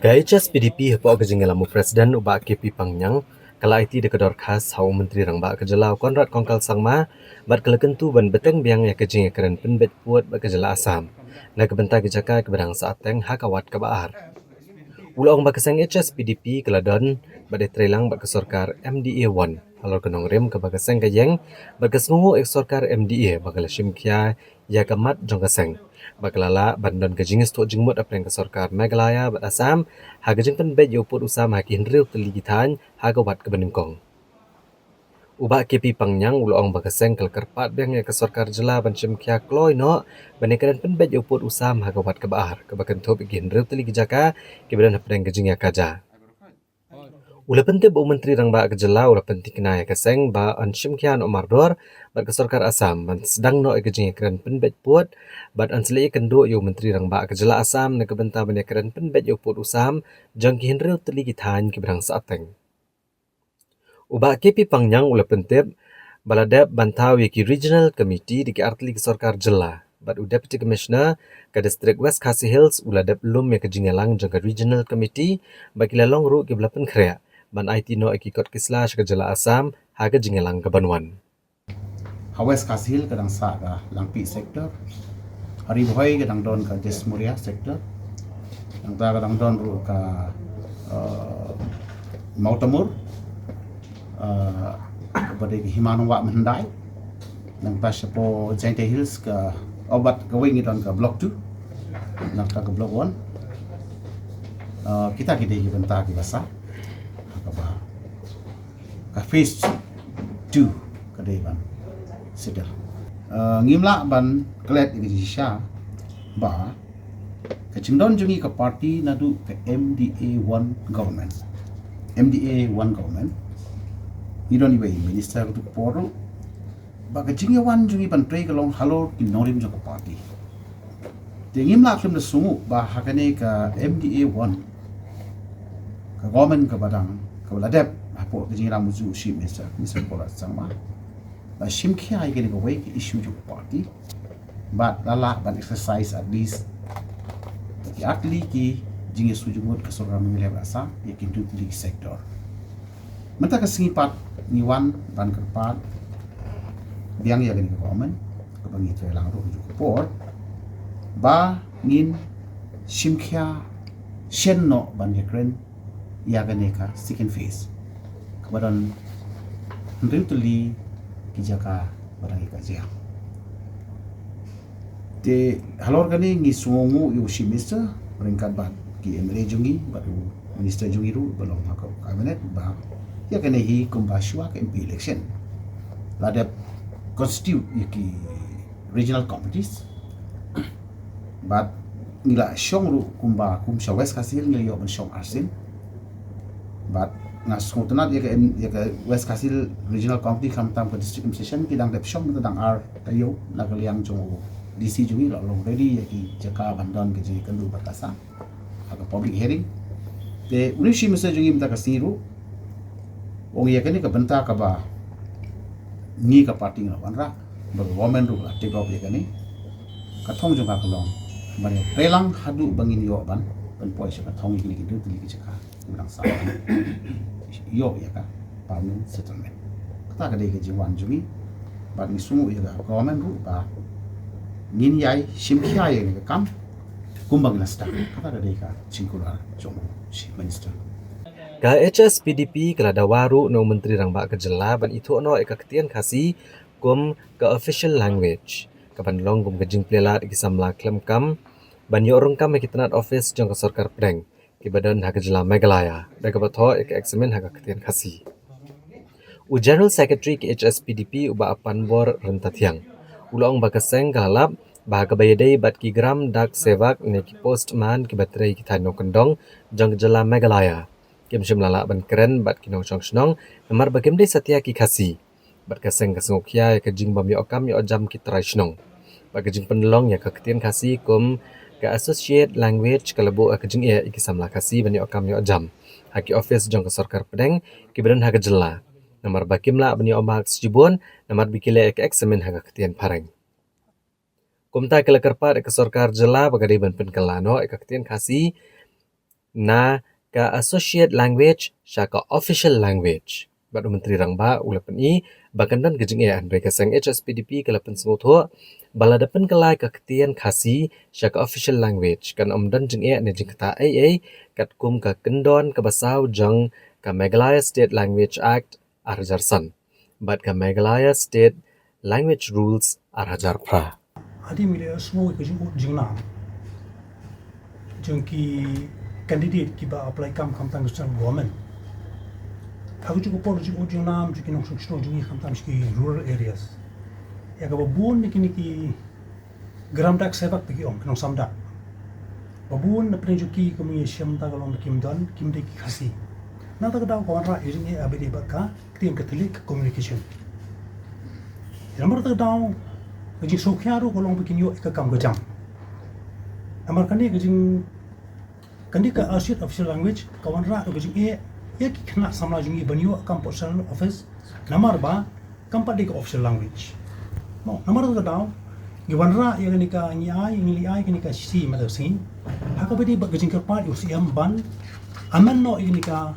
HSPDP hepok kejengelamu presiden ubak KP Pangyang kala IT dekedor khas hau menteri rangba kejelau Konrad Kongkal Sangma bat kelekentu ban beteng biang ya jingiakren pynbeit puat ba kejela Assam na kebentar kejaka kebedang saateng hakawat Wat Ba-ar. Ulong ba keseng HSPDP keladon ba detrelang ba ke Sorkar MDA 1 halor kenong rem ke ba keseng kayeng ba kesengu ek Sorkar MDA ba kelashim kia ya kamat jong keseng baklala bandon kejingis to jingmut apreng ke Sorkar Meghalaya bat Assam ha kejing pynbeit yo put usam ha kinriu teligitan ha kawat ke benengkong. Ubak KP Pangyang ulong ba keseng kel Kyrpad beng ya ke Sorkar jela ban shim kia kloi no banekaran pynbeit yo put usam ha Wat Ba-ar ke bakentu kinriu teligijaka ke bedan apreng kejing ya kaja. Ula penting bu menteri rang ba kejela ula penting kena ya keseng ba anshim kia no mardor bat ke Sorkar Assam ban sedang no jingiakren pynbeit puat bat ansli kendo yo menteri rang ba kejela Assam na kebenta banekaran pynbeit yo put usam jang kinriu teligitan ke berang saateng. Ubak KP Pangyang ula pentip baladap bantau yaki regional committee di artli ke Sorkar jela bat u deputy commissioner ke district West Khasi Hills ula dap lum ya ke jingalang jang ke regional committee bagi lalong ru ke belapen krea ban IT no iki kot kisla ke jela Assam ha ke jingalang ke Banwan. West Khasi Hills kadang sa ka langpi sektor hari boy kadang don ka Desmuria sektor yang ta kadang don ru ka Mautamur kepada Himanwa Mendai dan pas po Jainte Hills ke obat kawing don ke blok 2 nak ke blok 1 kita bentar kita basa ka phase 2 kedai ban sedar ngimla ban klet di Sha ba kecindon jungi ke parti nadu ke MDA 1 government idon ibai minister tu poru ba kecingnya wan jungi ban trei kalong halo kinorim jo ke parti ngimla klem de sungu ba hakane ke MDA 1 ke government ke badang ke ladep apo kejing ramu zu shi minister pola sama ba shim kia ai ke way ke issue jo party but lala ban exercise at least atli ki jingi sujumut ke Sorkar memilih rasa yakin tu di sektor menta ke singipat niwan ban Kyrpad biang ya gani government ke bangi trelang ro ju port ba ngin shim kia shen no ban yakren ya gani ka second phase kemudian henry tuli kijaka barang ikazia de halor kani ngi sungu yo shimista peringkat bat ki emre jungi baru minister jungi ru belum hakau kabinet ba ya kani hi kumbashwa ke MP election lada constitute yaki regional committees but ngila shong ru kumba kum West Khasi Hills ngila yo ban shong arsin but na skotenat ya ke West Khasi Hills regional committee kam tam ke district session kidang dep shong tentang ar tayo na kaliang jong DC jungi lo long ready yaki jaka bandon ke ji kendu batasa aga public hearing te unishi masa jungi mta kasiru ong ya kani ka benta ka ba ni ka party na banra ber women ru take off ya kani ka thong jong ka long bani relang hadu bangin yo ban poi ka thong ni ki du tili ki jaka urang sa yo ya ka permanent settlement kata ka dei ke jiwan jungi ba ni sungu ya ka government ru ba ngin yai shim khia ye ka kam kumbang nasta kata ka dei ka chingkura jong si minister Ka HSPDP kelada waru no menteri rang ba kejela ban itu no ekaktian khasi kum ke official language ka ban long kum kejing plelat ki samla klem kam ban yo rong kam ki tanat office jong ke Sorkar preng ki badan ha kejela Meghalaya da ka batho ek examen ha kaktian khasi u general secretary ki HSPDP uba apan bor rentathiang ulong ba keseng kalap ba ka bayadai bat ki gram dak sevak ne ki postman ki batrei ki thano kendong jong kejela Meghalaya kim shim lala ban keren bat kinong chong shnong namar bakim de satya ki khasi bat kaseng kasngokya ya kajing bam yo okam yo jam ki trai shnong ba kajing penlong ya kaktian khasi kum ka associate language kalabu kajing ya ikisamla khasi ban yo okam yo jam haki office jong ke Sorkar pedeng ki badan ha kajela namar bakim la ban yo omak sijibun namar bikile ek examen ha kaktian pareng kumta kala Kyrpad ke Sorkar jela bagadi ban penkalano ek kaktian khasi na ka associate language syaka official language. Batu Menteri Rangba ulapan i bakandan gejing Andre kasang HSPDP kalapan sengutho baladapan kalai ka ketian khasi syaka official language kan omdan jing ne jing kata AA kat kum ka kendon ka basau jang ka Meghalaya State Language Act arjarsan. Bat ka Meghalaya State Language Rules arhajar pra. Hadi mila semua kerja jingna. Jangki candidate kiba apply kam tang kesal government. Aku juga por juga jingna juga nong sukses juga kam tang ski rural areas. Ya kaba buon ni gram dak sebak pergi om nong samdak. Babuon na penjuki kami siam ta kalong kim don kim de khasi. Na ta daw kawan ra using abdi baka tim Catholic communication. Namar ta daw kajing sokyaru kolong bikin yo ikakam gajang. Amar kani kajing kandi ka associate official language kawan ra kajing ya ki kena samla jungi banyo kam personal office namar ba kam pa official language. No, namar ta daw giwan ra ya kani ka ngi ai kani ka si mother sin. Hakabadi ba kajing Kyrpad usiam ban aman no ini ka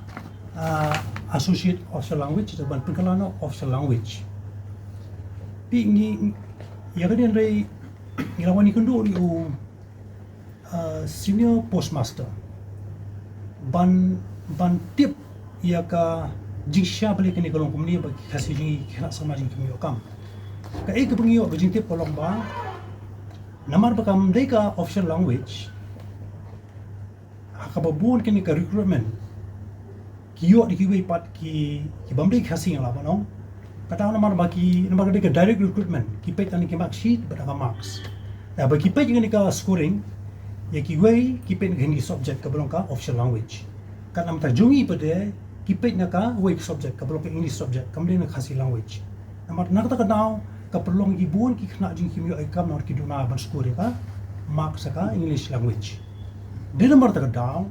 associate official language ban pengkalano official language. Pi ngi ya kan dari ngelawan ni kendo ni senior postmaster ban tip ya ka jingsha balik ni kolong kumni bagi kasih jingi kena sama jingi kami okam ka ek pengiyo jing tip kolong ba namar bakam deka official language hakababun kini ka recruitment kiyo di kiwi pat ki bamdei kasih ngala banong kata namar ke direct recruitment kipet ani mark sheet berapa marks nah bagi kipet dengan ka scoring ya kiwei kipet dengan subject ka belong ka official language kan am terjungi pada kipet na ka way subject ka belong ka English subject kemudian na khasi language namar nak ta daw ka perlong ibuon ki khna jing kimyo ay kam nor ki duna ban score ka marks ka English language de namar ta daw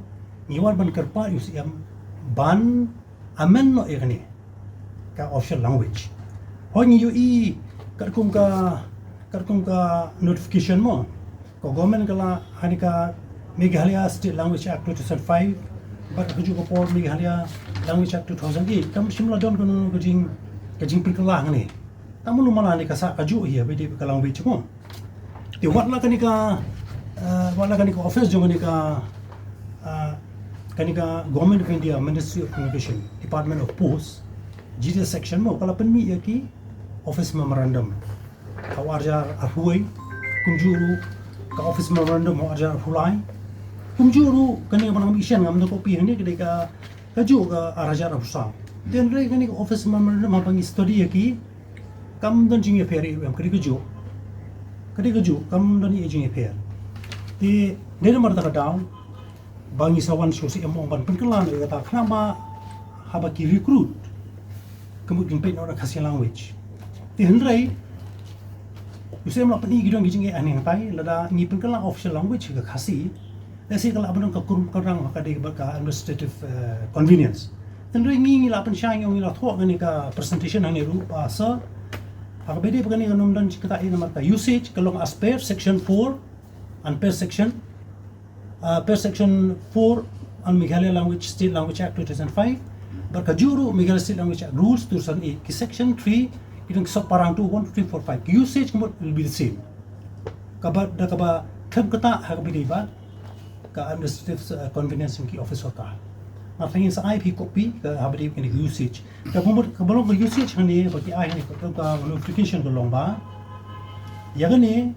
niwan ban Kyrpad usiam ban amen no egani ka official language. Hoi yu karkum ka notification mo. Ko government kala hanika Meghalaya State Language Act 2005, but kuju ko por Meghalaya Language Act 2008. Kam simula don kono kajing pikala ngani. Tamu lumala ni kasa kaju hiya bedi ka language mo. Ti wat la kanika office jong kanika government of India Ministry of Communication Department of Posts GTS section mo kalau penmi ya ki office memorandum ka warjar ahuai kumjuru ka office memorandum mo warjar hulai kumjuru kani manam isian ngam ko pi ni kedeka kaju ka arajar husam den re kani office memorandum ma pangi study ya ki kam dan jingi peri am kadi kaju kam dan jingi per di ne mar ta daw bangi sawan sosi am ban penkelan kata kenapa habaki recruit kemudian pet orang kasih language. Di hendrai, usai melakukan ini gidong gijing aneh tai, lada ni pengkalang official language ke kasih. Nasi kalau abang kekurung kerang maka dia berka administrative convenience. Hendrai ni lapan syang yang ngilat huak ni ka presentation yang ni rupa asa. Agak beda begini kan dan kita ini nama usage kalau aspek section 4 and per section 4 on Meghalaya Language State Language Act 2005. Berkajuru Meghalaya State Language Act Rules 2008 ki section 3 itong parang 2 1 2 3 4 5 usage will be the same kabat kem kata hakabidi ba ka administrative convenience ki office Sorkar matangin sa IP copy ka habidi ki usage ka kabalo ka usage hani bagi ai ni ka notification ko long ba yagani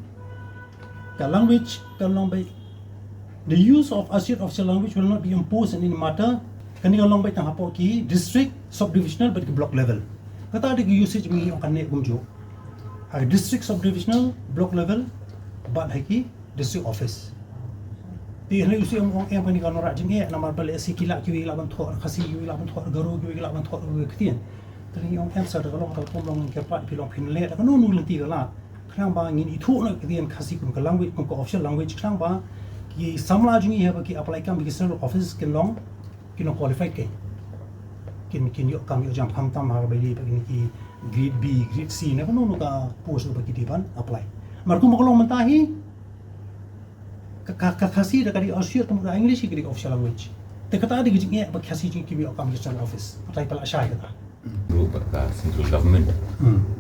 ka language ka long ba the use of associate official language will not be imposed in any matter kani long baik tang hapo ki district subdivisional but ki block level kata ada ki usage mi ang kanne gumjo ha district subdivisional block level but ki district office ti hele usi ang yang pani kan ora jinge namar bale si kila ki la ban thor khasi ki la ban thor garu ki la ban thor kitian tani ang answer kalau ka pomlong Kyrpad pilong pinle ka nu nu lenti la khang ba ngin ithu na kitian khasi kum ka language kum ka official language khang ba ki samla jingi ha ba ki apply kam ki central office ke long kino qualify ke kin yo kam yo jam tham tam ha beli begini ki grade B grade C na kanu ka post ba ki diban apply marku makolong mentahi ka khasi da kali associate ka English ki official language kata ada gejing bak khasi jing kibi okam regional office patai pala syai kata Dulu ka central government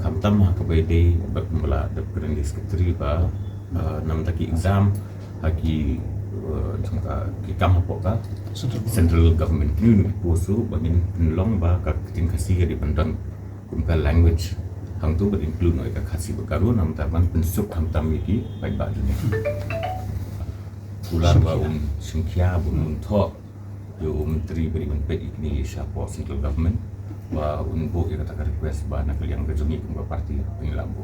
kam tam ha ka bede bak mula da perindi sekretari ba nam taki exam haki jangka ki kam apa ka central government ni posu bangin penolong ba ka keting kasih di pandang kumpal language hang tu ber include noi ka khasi bakaru nam taman pensuk kam tam iki baik ba dunia ular ba singkya bun tho yo menteri beri menpet ini siapa central government wa unbo ia kata request ba nak yang kejungi ke parti pengilambu